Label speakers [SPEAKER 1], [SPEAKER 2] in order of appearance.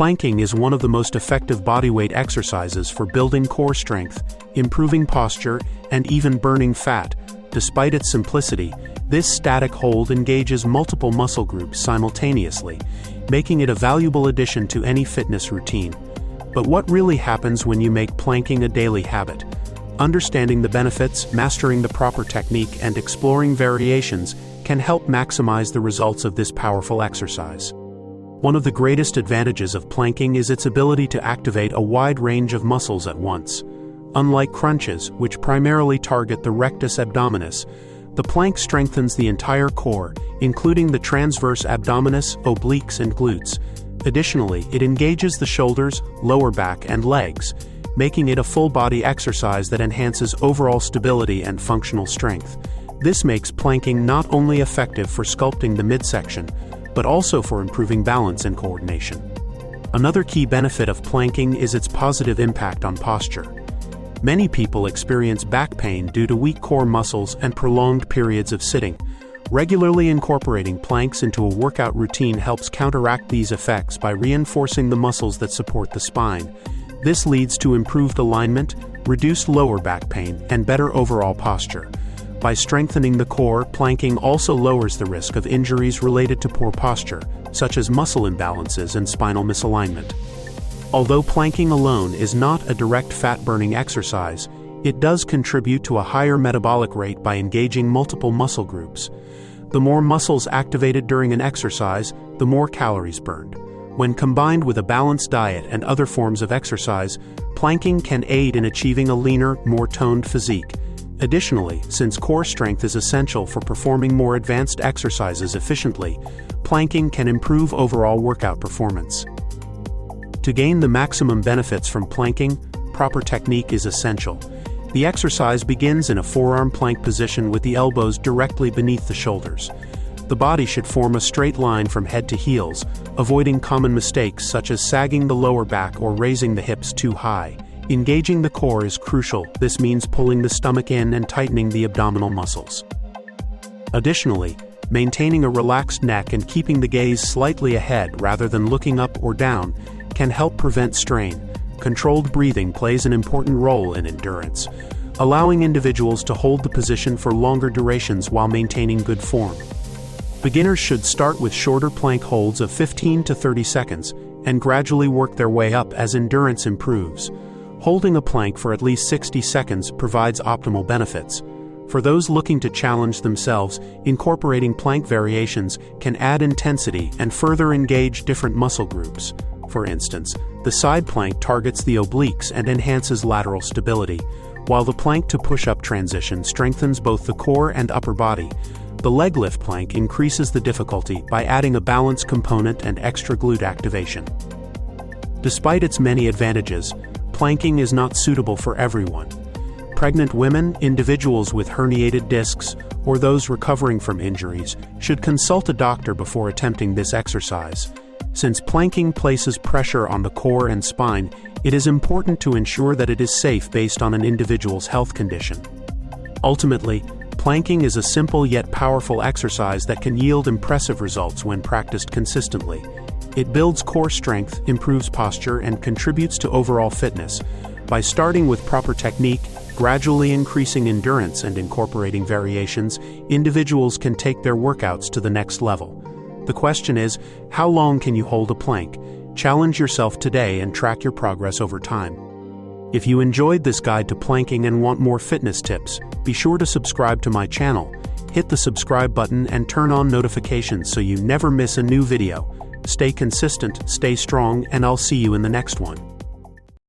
[SPEAKER 1] Planking is one of the most effective bodyweight exercises for building core strength, improving posture, and even burning fat. Despite its simplicity, this static hold engages multiple muscle groups simultaneously, making it a valuable addition to any fitness routine. But what really happens when you make planking a daily habit? Understanding the benefits, mastering the proper technique, and exploring variations can help maximize the results of this powerful exercise. One of the greatest advantages of planking is its ability to activate a wide range of muscles at once. Unlike crunches, which primarily target the rectus abdominis, the plank strengthens the entire core, including the transverse abdominis, obliques, and glutes. Additionally, it engages the shoulders, lower back, and legs, making it a full-body exercise that enhances overall stability and functional strength. This makes planking not only effective for sculpting the midsection, but also for improving balance and coordination. Another key benefit of planking is its positive impact on posture. Many people experience back pain due to weak core muscles and prolonged periods of sitting. Regularly incorporating planks into a workout routine helps counteract these effects by reinforcing the muscles that support the spine. This leads to improved alignment, reduced lower back pain, and better overall posture. By strengthening the core, planking also lowers the risk of injuries related to poor posture, such as muscle imbalances and spinal misalignment. Although planking alone is not a direct fat-burning exercise, it does contribute to a higher metabolic rate by engaging multiple muscle groups. The more muscles activated during an exercise, the more calories burned. When combined with a balanced diet and other forms of exercise, planking can aid in achieving a leaner, more toned physique. Additionally, since core strength is essential for performing more advanced exercises efficiently, planking can improve overall workout performance. To gain the maximum benefits from planking, proper technique is essential. The exercise begins in a forearm plank position with the elbows directly beneath the shoulders. The body should form a straight line from head to heels, avoiding common mistakes such as sagging the lower back or raising the hips too high. Engaging the core is crucial. This means pulling the stomach in and tightening the abdominal muscles. Additionally, maintaining a relaxed neck and keeping the gaze slightly ahead rather than looking up or down can help prevent strain. Controlled breathing plays an important role in endurance, allowing individuals to hold the position for longer durations while maintaining good form. Beginners should start with shorter plank holds of 15 to 30 seconds and gradually work their way up as endurance improves. Holding a plank for at least 60 seconds provides optimal benefits. For those looking to challenge themselves, incorporating plank variations can add intensity and further engage different muscle groups. For instance, the side plank targets the obliques and enhances lateral stability, while the plank to push-up transition strengthens both the core and upper body. The leg lift plank increases the difficulty by adding a balance component and extra glute activation. Despite its many advantages, planking is not suitable for everyone. Pregnant women, individuals with herniated discs, or those recovering from injuries should consult a doctor before attempting this exercise. Since planking places pressure on the core and spine, it is important to ensure that it is safe based on an individual's health condition. Ultimately, planking is a simple yet powerful exercise that can yield impressive results when practiced consistently. It builds core strength, improves posture, and contributes to overall fitness. By starting with proper technique, gradually increasing endurance, and incorporating variations, individuals can take their workouts to the next level. The question is, how long can you hold a plank? Challenge yourself today and track your progress over time. If you enjoyed this guide to planking and want more fitness tips, be sure to subscribe to my channel. Hit the subscribe button and turn on notifications so you never miss a new video. Stay consistent, stay strong, and I'll see you in the next one.